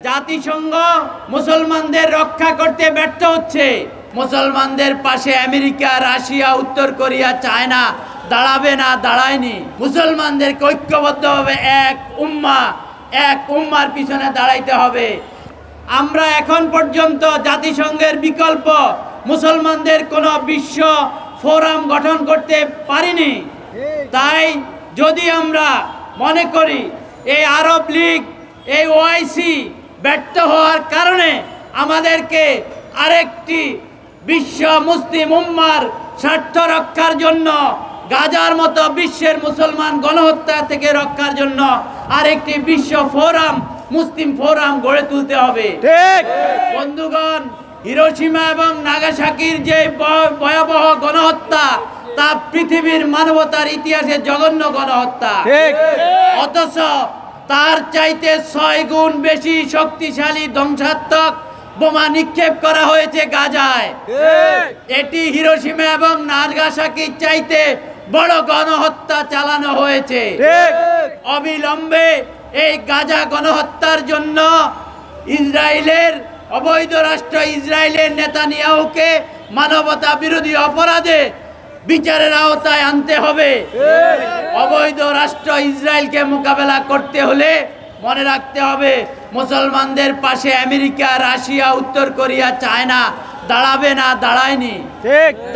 জাতিসংঘ মুসলমানদের রক্ষা করতে ব্যর্থ হচ্ছে। মুসলমানদের পাশে আমেরিকা, রাশিয়া, উত্তর কোরিয়া, চায়না দাঁড়াবে না, দাঁড়ায়নি। মুসলমানদেরকে ঐক্যবদ্ধভাবে এক উম্মার পিছনে দাঁড়াইতে হবে। আমরা এখন পর্যন্ত জাতিসংঘের বিকল্প মুসলমানদের কোনো বিশ্ব ফোরাম গঠন করতে পারিনি। তাই যদি আমরা মনে করি এই আরব লীগ, এই ওআইসি ব্যর্থ হওয়ার কারণে আমাদেরকে আরেকটি বিশ্ব মুসলিম উম্মার স্বার্থ রক্ষার জন্য, গাজার মতো বিশ্বের মুসলমান গণহত্যা থেকে রক্ষার জন্য আরেকটি বিশ্ব ফোরাম, মুসলিম ফোরাম গড়ে তুলতে হবে। বন্ধুগণ, হিরোশিমা এবং নাগাসাকির যে ভয়াবহ গণহত্যা, তা পৃথিবীর মানবতার ইতিহাসে জঘন্য গণহত্যা। অথচ তার চাইতে 6 গুণ বেশি শক্তিশালী ধ্বংসাত্মক বোমা নিক্ষেপ করা হয়েছে গাজায়। এটি হিরোশিমা এবং নাগাসাকির চাইতে বড় গণহত্যা চালানো হয়েছে। অবিলম্বে এই গাজা গণহত্যার জন্য ইসরায়েলের অবৈধ রাষ্ট্র ইসরায়েলের নেতানিয়াহুকে মানবতা বিরোধী অপরাধে বিচারের আওতায় আনতে হবে। অবৈধ রাষ্ট্র ইসরায়েলকে মোকাবেলা করতে হলে মনে রাখতে হবে, মুসলমানদের পাশে আমেরিকা, রাশিয়া, উত্তর কোরিয়া, চায়না দাঁড়াবে না, দাঁড়ায়নি।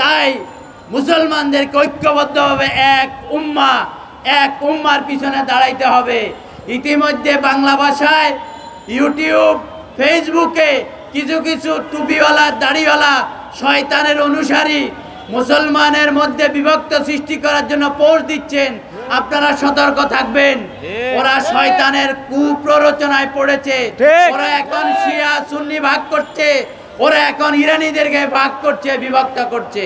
তাই মুসলমানদেরকে ঐক্যবদ্ধভাবে এক উম্মার পিছনে দাঁড়াইতে হবে। ইতিমধ্যে বাংলা ভাষায় ইউটিউব, ফেসবুকে কিছু টুপিওয়ালা, দাড়িওয়ালা শয়তানের অনুসারী মুসলমানের মধ্যে বিভক্ত সৃষ্টি করার জন্য পোস্ট দিচ্ছেন। আপনারা সতর্ক থাকবেন। ওরা শয়তানের কুপ্ররোচনায় পড়েছে। ওরা এখন শিয়া সুন্নি ভাগ করছে, ওরা এখন ইরানিদেরকে ভাগ করছে, বিভক্ত করছে।